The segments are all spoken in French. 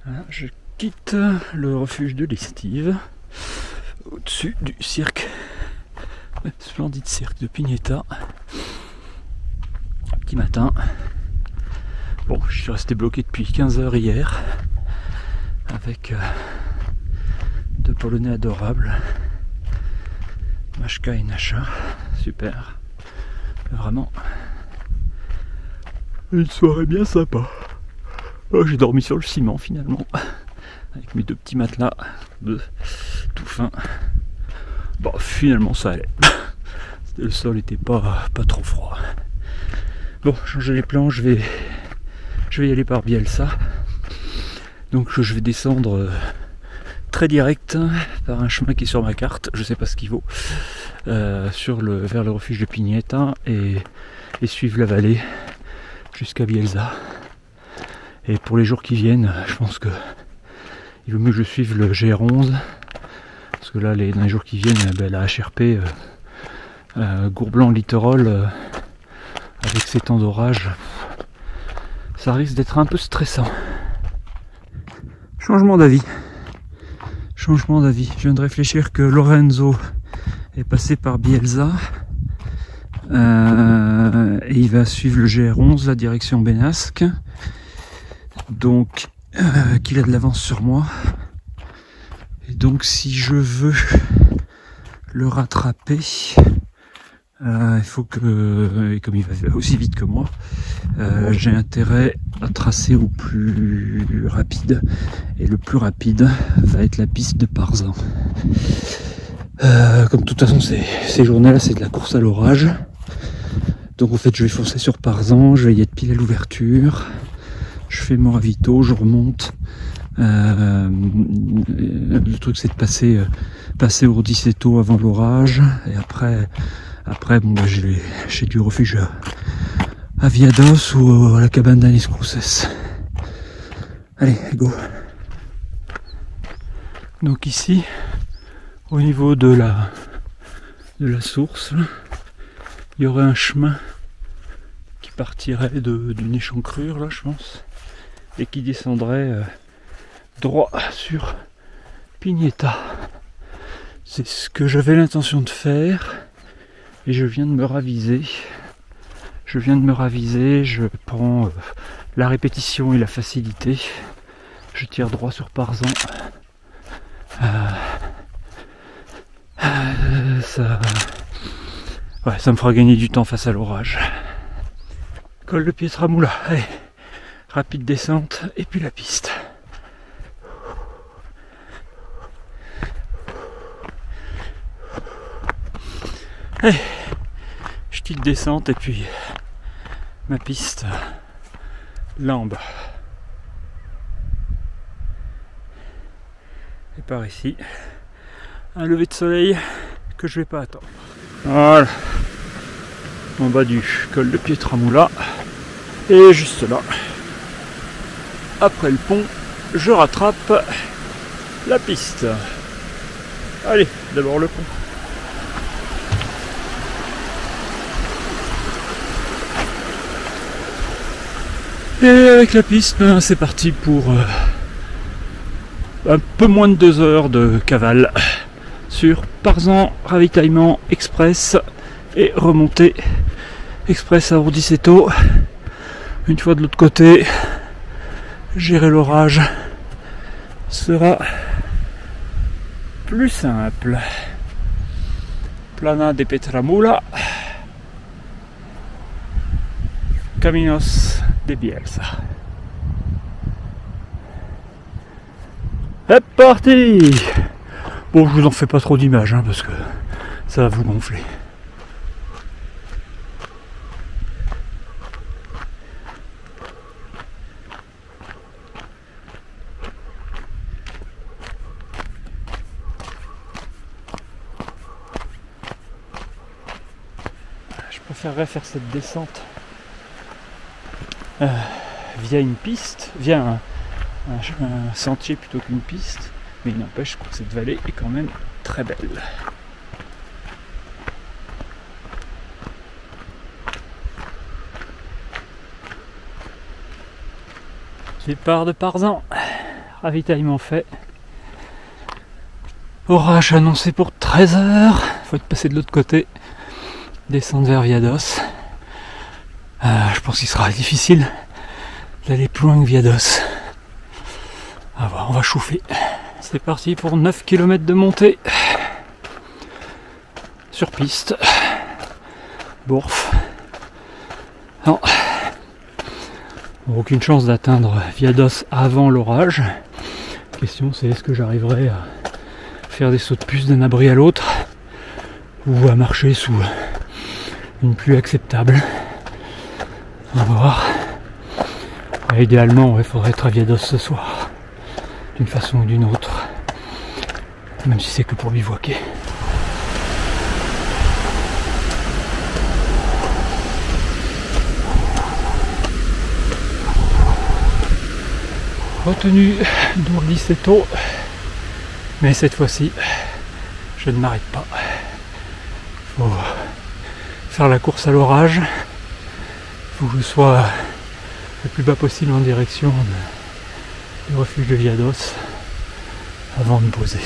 Voilà, je quitte le refuge de l'Estive, au-dessus du cirque, le splendide cirque de Pignetta. Petit matin. Bon, je suis resté bloqué depuis 15 h hier, avec deux Polonais adorables, Mashka et Nasha, super, vraiment une soirée bien sympa. Oh, j'ai dormi sur le ciment finalement, avec mes deux petits matelas tout fins. Bon, finalement ça allait, le sol était pas trop froid. Bon, changer les plans, je vais y aller par Bielsa, donc je vais descendre très direct par un chemin qui est sur ma carte, je sais pas ce qu'il vaut, vers le refuge de Pignetta et suivre la vallée jusqu'à Bielsa. Et pour les jours qui viennent, je pense que il vaut mieux que je suive le GR11, parce que là dans les jours qui viennent, la HRP Gourblanc-Littoral avec ces temps d'orage, ça risque d'être un peu stressant. Changement d'avis. Je viens de réfléchir que Lorenzo est passé par Bielsa et il va suivre le GR11, la direction Benasque, donc qu'il a de l'avance sur moi, et donc si je veux le rattraper, il faut que, et comme il va aussi vite que moi, j'ai intérêt à tracer au plus rapide, et le plus rapide va être la piste de Parzan. Comme de toute façon ces journées-là c'est de la course à l'orage, donc en fait je vais foncer sur Parzan, je vais y être pile à l'ouverture, je fais mon ravito, je remonte. Le truc c'est de passer au Ordiceto avant l'orage, et après bon, j'ai du refuge à Viados ou à la cabane d'Anis Cruces. Allez, go. Donc ici, au niveau de la source, il y aurait un chemin qui partirait d'une échancrure là, je pense, et qui descendrait droit sur Pignetta. C'est ce que j'avais l'intention de faire. Et je viens de me raviser, je prends la répétition et la facilité, je tire droit sur Parzan, ça me fera gagner du temps face à l'orage. Col de Pietramoula, allez, rapide descente et puis la piste. Allez, petite descente et puis ma piste là en bas. Et par ici, un lever de soleil que je vais pas attendre. Voilà, en bas du col de Pietramoula, et juste là, après le pont, je rattrape la piste. Allez, d'abord le pont. Et avec la piste, c'est parti pour un peu moins de 2 heures de cavale sur Parzan, ravitaillement express et remontée express à Ordiceto. Une fois de l'autre côté, gérer l'orage sera plus simple. Plana de Pietramoula, Caminos de Bielsa. C'est parti! Bon, je vous en fais pas trop d'images parce que ça va vous gonfler. Je préférerais faire cette descente via une piste, via un sentier plutôt qu'une piste, mais il n'empêche que cette vallée est quand même très belle. Départ de Parzan, ravitaillement fait. Orage annoncé pour 13 h. Faut être passé de l'autre côté. Descendre vers Viados. Je pense qu'il sera difficile d'aller plus loin que Viados. À voir, on va chauffer. C'est parti pour 9 km de montée. Sur piste. Bourf. Non. Aucune chance d'atteindre Viados avant l'orage. La question c'est est-ce que j'arriverai à faire des sauts de puce d'un abri à l'autre ou à marcher sous une pluie acceptable. On va voir. Et idéalement il faudrait être à Viados ce soir d'une façon ou d'une autre, même si c'est que pour bivouaquer. Retenue d'Urdiceto, mais cette fois-ci je ne m'arrête pas. Il faut faire la course à l'orage, il faut que je sois le plus bas possible en direction du refuge de Viados avant de me poser.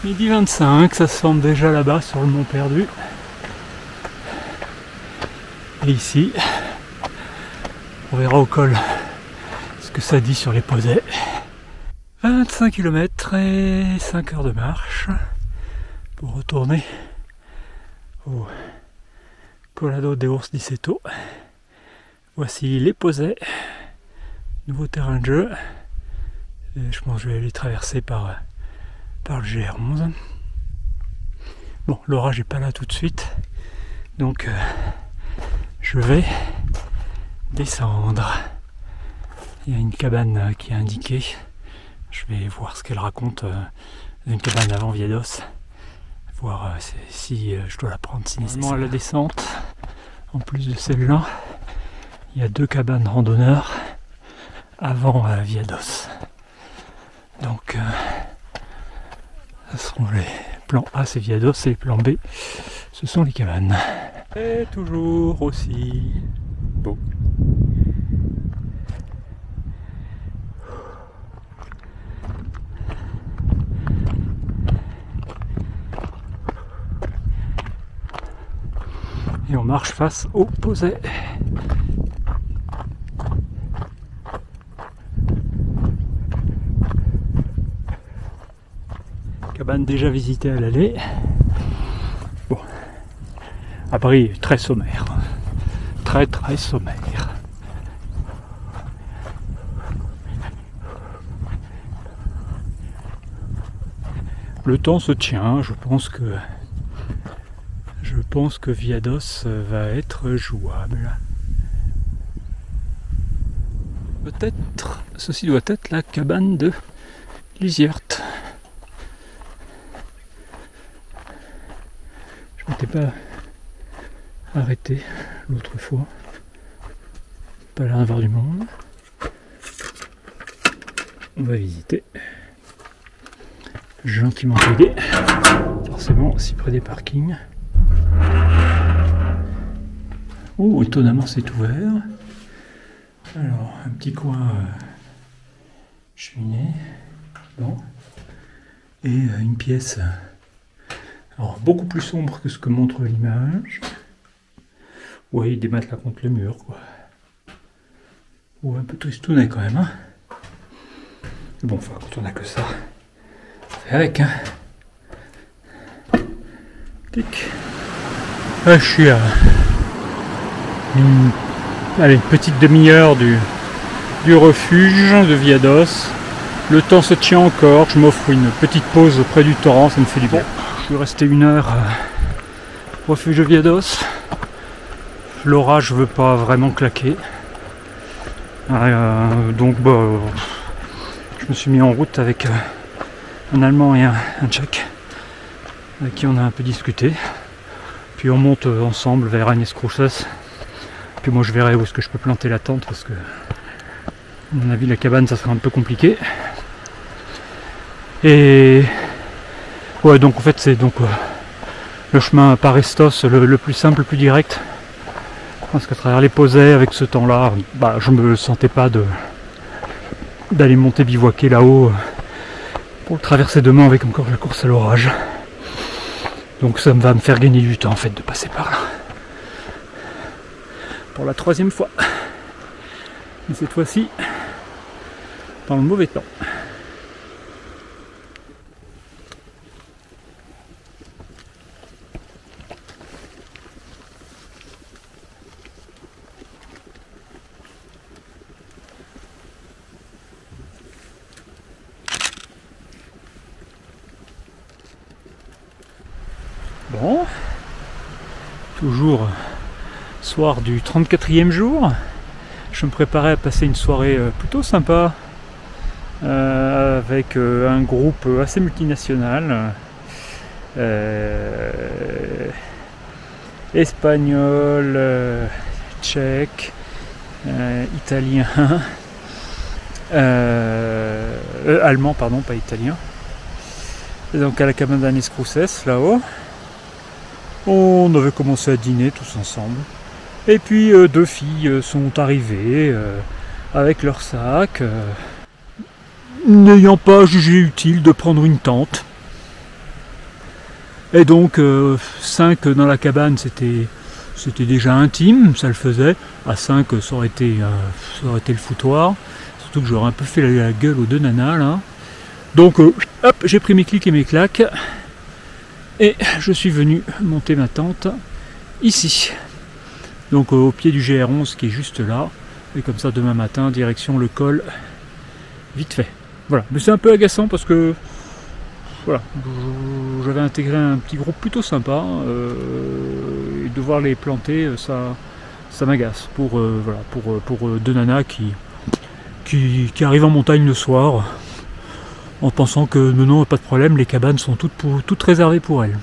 Midi 25, ça se forme déjà là-bas sur le mont Perdu. Et ici, on verra au col ce que ça dit sur les posets. 25 km et 5 heures de marche pour retourner au Collado de Urdiceto. Voici les posets, nouveau terrain de jeu. Et je pense que je vais les traverser par le GR11. Bon, l'orage n'est pas là tout de suite, donc je vais descendre. Il y a une cabane qui est indiquée. Je vais voir ce qu'elle raconte. Une cabane avant Viados. Voir si je dois la prendre si nécessaire. À la descente, en plus de celle-là, il y a 2 cabanes randonneurs avant Viados. Donc, ce seront les plans A, c'est Viados, et les plans B, ce sont les cabanes. Et toujours aussi beau. Et on marche face au poset. Cabane déjà visitée à l'aller. Bon. Abri très sommaire. Très sommaire. Le temps se tient, je pense que Viados va être jouable. Peut-être, ceci doit être la cabane de Lisierte. Je m'étais pas arrêté l'autre fois. Pas l'air d'avoir du monde. On va visiter. Gentiment guidé. Forcément, si près des parkings. Oh, étonnamment, c'est ouvert. Alors, un petit coin cheminée. Bon. Et une pièce. Alors, beaucoup plus sombre que ce que montre l'image. Oui, des matelas contre le mur, quoi. Ou un peu tristounet quand même, hein. Bon, enfin, quand on a que ça, fait avec, hein. Tic. Là, je suis à une petite demi-heure du refuge de Viados. Le temps se tient encore, je m'offre une petite pause près du torrent, ça me fait du bien. Je suis resté 1 heure au refuge de Viados. L'orage ne veut pas vraiment claquer. Donc je me suis mis en route avec un Allemand et un Tchèque avec qui on a un peu discuté. Puis on monte ensemble vers Agnès Cruces. Puis moi je verrai où est-ce que je peux planter la tente parce que à mon avis la cabane ça sera un peu compliqué. Et ouais, donc en fait c'est donc le chemin par Estos le plus simple, le plus direct. Parce qu'à travers les posets, avec ce temps-là, bah, je me sentais pas d'aller monter bivouaquer là-haut pour le traverser demain avec encore la course à l'orage. Donc ça va me faire gagner du temps en fait de passer par là. Pour la 3e fois. Mais cette fois-ci, dans le mauvais temps. Bon, toujours soir du 34e jour, je me préparais à passer une soirée plutôt sympa avec un groupe assez multinational, espagnol, tchèque, italien, allemand pardon, pas italien, et donc à la Cabana des Escrouces là-haut. On avait commencé à dîner tous ensemble. Et puis 2 filles sont arrivées avec leur sac, n'ayant pas jugé utile de prendre une tente. Et donc 5 dans la cabane, c'était déjà intime, ça le faisait. À 5, ça aurait été le foutoir. Surtout que j'aurais un peu fait la gueule aux 2 nanas là. Donc hop, j'ai pris mes clics et mes claques. Et je suis venu monter ma tente ici, donc au pied du GR11 qui est juste là, et comme ça demain matin direction le col vite fait. Voilà, mais c'est un peu agaçant parce que voilà, j'avais intégré un petit groupe plutôt sympa, et devoir les planter, ça m'agace pour 2 nanas qui arrivent en montagne le soir. En pensant que non, pas de problème, les cabanes sont toutes réservées pour elles.